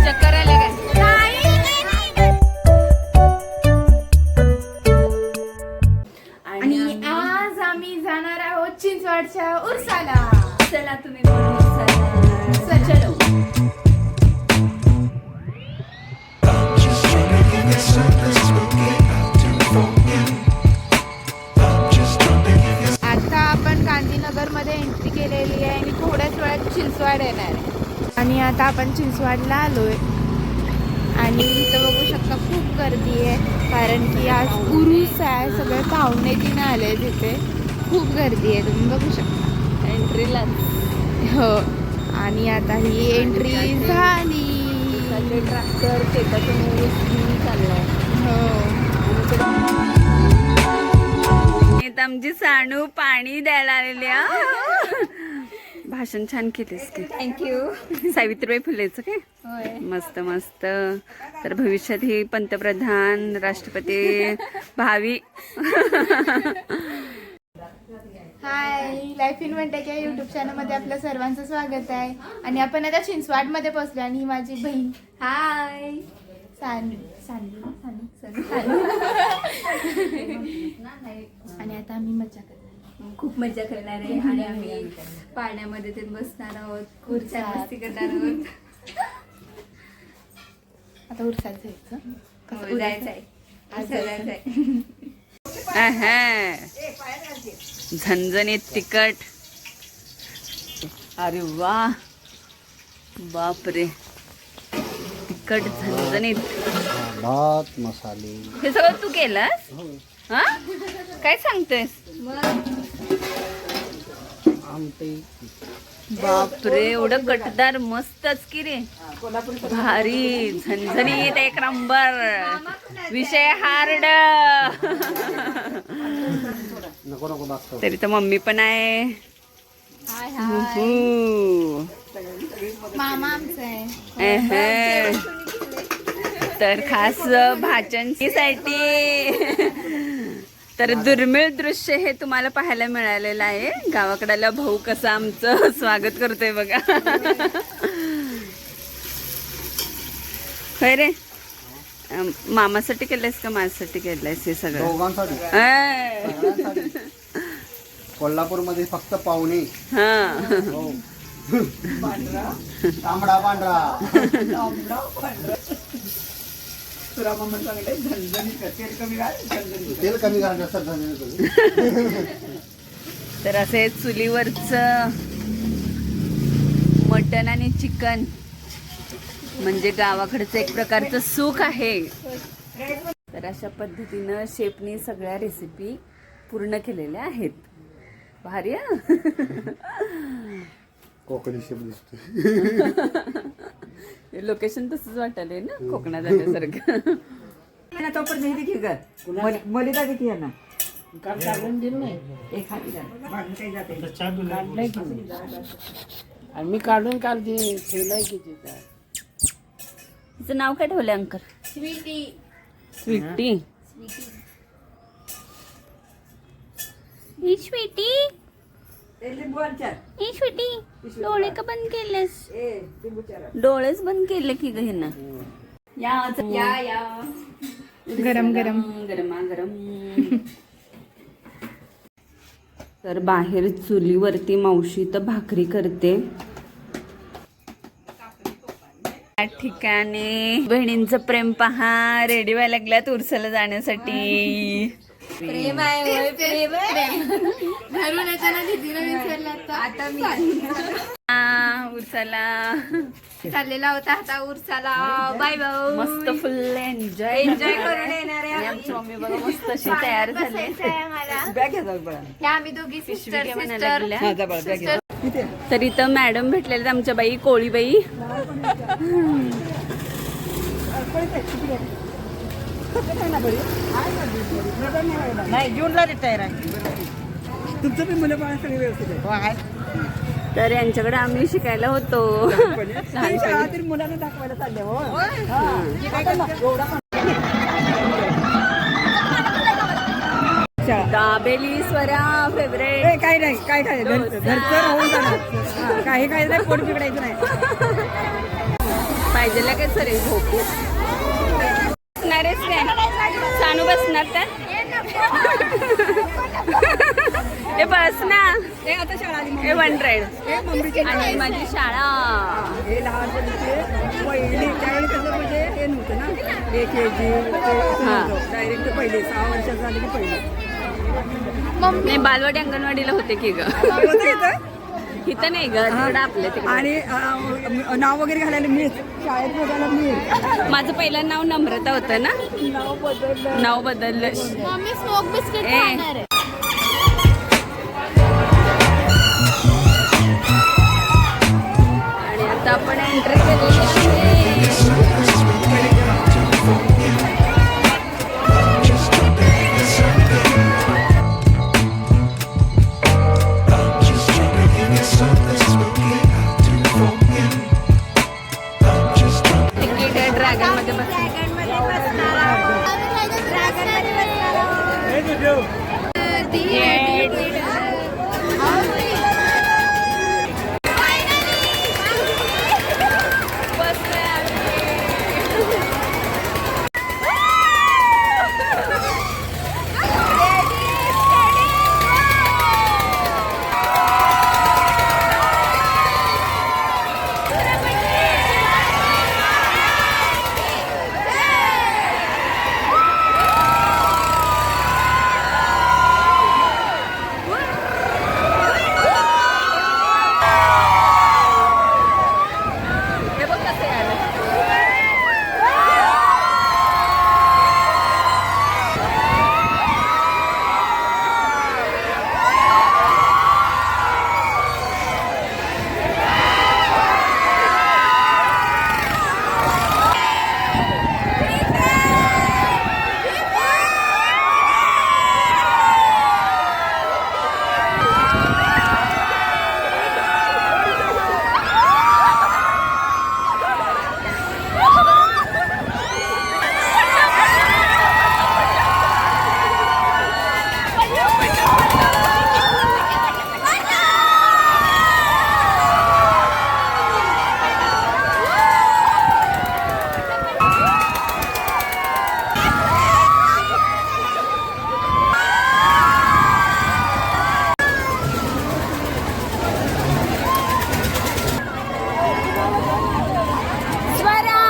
चक्कर आलं काय? आणि आज आम्ही जाणार आहोत चिंचवडच्या उरसाला. चला तुम्ही पण उरसाला. चलो. आता आपण गांधीनगर मध्ये एंट्री केलेली आहे आणि थोड्याच वेळात चिंचवड येणार आहे. आणि आता आपण चिंचवडला आलोय आणि इथं बघू शकता खूप गर्दी आहे, कारण की आज उरूस आहे. सगळे पाहुणे तिने आले, तिथे खूप गर्दी आहे, तुम्ही बघू शकता एंट्रीला. हो. आणि आता ही एंट्री झाली. ट्रॅक्टर शेतातून ऊस घेऊन चाललाय. हो. आमची सानू पाणी द्यायला आलेली आहे. भाषण छान केलेस की. थँक्यू. सावित्रीबाई फुलेचं काय? मस्त मस्त. तर भविष्यात ही पंतप्रधान राष्ट्रपती भावी. हाय, लाईफ इन वंटेच्या युट्यूब चॅनलमध्ये आपलं सर्वांचं स्वागत आहे. आणि आपण आता चिंचवडमध्ये पोहोचलो आणि ही माझी बहीण. हाय. सानू. आणि आता आम्ही मजा करणार, खूप मजा करणार आहे आणि आम्ही पाण्यामध्ये ते बसणार आहोत, खूप छान मस्ती करणार आहोत. आता उरसात जायचं. जायचंय. झणझणीत तिखट. अरे वा, बापरे, तिखट झणझणीत भात मसाले. हे सगळं तू केलंस? हा, काय सांगतोयस? आमटे. बापरे, एवढं कटदार मस्तच की रे. भारी झणझणीत एक नंबर. विषय हार्ड. नको नको लागतो. तरी तर मम्मी पण आहे. मामा आमचं आहे. तर खास भाचनसाठी तर दुर्मिळ दृश्य हे तुम्हाला पाहायला मिळालेलं आहे. गावाकडाला भाऊ कसं आमचं स्वागत करतोय बघा. होय रे, मामासाठी केलंयस का माझ्यासाठी केलंयस हे सगळं? दोघांसाठी. कोल्हापूरमध्ये फक्त पाहुणे. हो. तांबडा पांढरा. तेल कमी घालण्यासाठी. तर असे चुलीवरचं मटण आणि चिकन म्हणजे गावाकडचं एक प्रकारचं सुख आहे. तर अशा पद्धतीनं शेफनी सगळ्या रेसिपी पूर्ण केलेल्या आहेत. भारी. कोकणी शेप दिसतोय. लोकेशन तसंच वाटलंय ना, कोकणात आल्यासारखं. मी काढून काल ठेवलाय की तिथं. तिचं नाव काय ठेवलंय अंकल? स्वीटी. स्वीटी. ही स्वीटी. ही स्वीटी, डोळे का बंद केलेस? डोळेच बंद केले की गं. या गरम गरम. गरमागरम. तर बाहेर चुलीवरती मावशी तर भाकरी करते. या ठिकाणी बहिणींचं प्रेम पहा, रेडी व्हायला लागल्यात उरसाला जाण्यासाठी. प्रेम आहे, प्रेम आहे. घरून येताना दीदीनं विचारलं आता मी उरसाला चाललेला होता आता उरसाला. Bye bye. मस्त फुल एन्जॉय करून येणार आहे. आमची मम्मी बघा मस्त अशी तयार झाली. आम्ही दोघी सिस्टर. तर इथं मॅडम भेटलेले आमच्या बाई, कोळीबाई. नाही, जूनला रिटायर आहे. तुमचं पण मुलं बाळ सगळे व्यवस्थित आहे. तर यांच्याकडे आम्ही शिकायला होतो. मुलांना दाखवायला चालले. हो. दाबेली स्वरा फेवरेट. काय नाही काय काय घरचं राहून जाणार काही काही नाही पोट बिघडायचं नाही. पाहिजे काय सर झोपू बसणारच काय सानू बसणार का हे बस ना ते आता शाळा आली हे 100 हे मम्मीची आणि माझी शाळा. हे लहान पहिली त्यावेळी कसं म्हणजे हे नव्हतं ना एक KG डायरेक्ट पहिले 6 वर्षाचं झाले की पहिले नाही बालवाडी अंगणवाडीला होते की ग होतं इथं. इथं नाही ग तिकडं आपल्या तिकडं. आणि नाव वगैरे घालायला मिळत शाळेत बघायला मिळत. माझं पहिलं नाव नम्रता होतं ना नाव बदललं नाव बदललं. मम्मी स्मोक बिस्किट ए. खाणार आहे. आणि आता आपण एंट्री केलेली आहे. तिकीट आहे ड्रॅगन मध्ये बस. हे बघ कसं यायला. स्वरा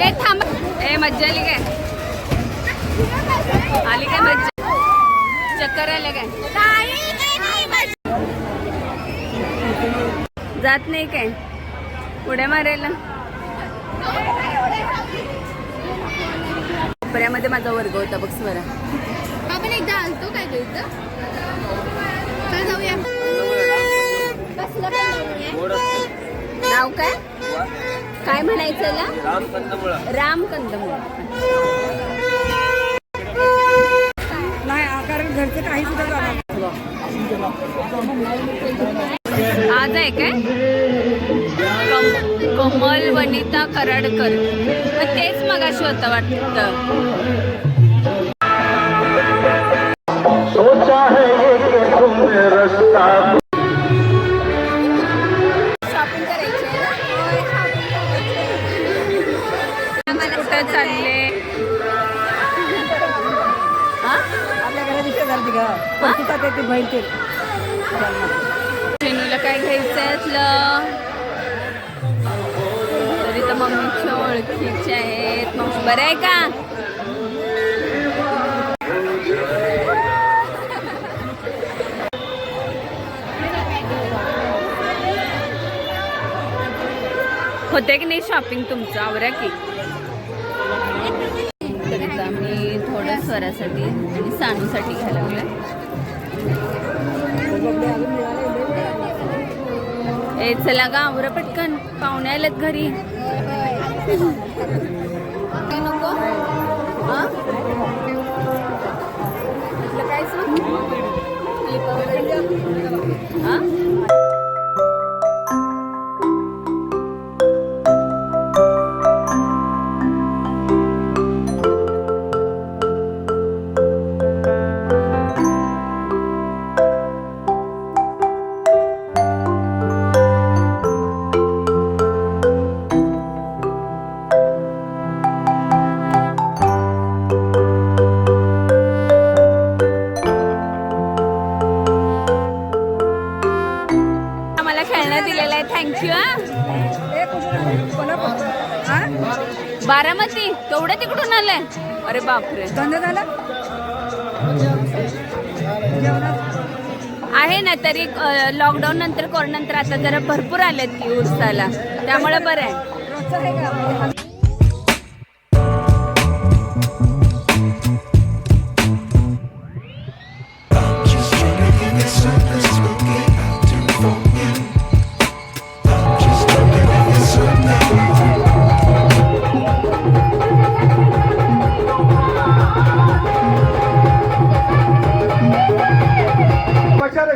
ए थांब. ए मज्जा आली काय आली काय मज्जा चक्कर आलं काय जात नाही काय उड्या मारायला. कोपऱ्यामध्ये माझा वर्ग होता बघ स्वरा. आपण एकदा आलतो काय तो इथं चल जाऊया. कसलं बनवूया? नाव काय काय म्हणायचं ना राम कंदमुळा. नाही कारण घरचं काही सुद्धा जाणार. आज आहे काय कमल वनिता कराडकर मग तेच मगाशी होतं वाटतं. शॉपिंग करायची कुठं चालले हा आपल्या घरात इच्छा झाली का प्रतिसाद येते बहीण ते चेनूला काय घ्यायचं असलं तरी तर मम्मीच्या ओळखीचे आहेत. मग बरं आहे का होते की नाही शॉपिंग तुमचं आवरा की. तर आता मी थोडं स्वरासाठी आणि सानूसाठी घ्यायला लागलं. ए चला गा आवरा पटकन पाहुणे आलेत घरी. नको हा हा? आम्हाला खेळणं दिलेलं आहे. थँक्यू. हा बारामती तेवढं तिकडून आलंय. अरे बापरे. बंद झाला आहे ना तरी लॉकडाऊन नंतर कोरोना नंतर आता जरा भरपूर आलेत की उरसाला, त्यामुळे बरं आहे. रोजचं आहे का?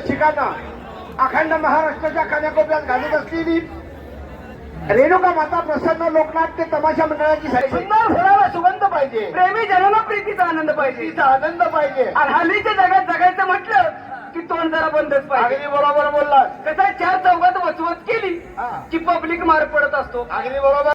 शिकाना अखंड महाराष्ट्राच्या कानाकोपऱ्यात घालत असलेली रेणुका माता प्रसन्न लोकनाट्य तमाशा मंडळाची सुंदर फुलाला सुगंध पाहिजे, प्रेमी जनाला प्रीतीचा आनंद पाहिजे, तिचा आनंद पाहिजे. आणि हल्लीच्या जगात जगायचं म्हटलं की तोंड जरा बंदच पाहिजे. अगदी बरोबर बोललास. कसं चार चौघात वचवत केली की पब्लिक मार पडत असतो. अगदी बरोबर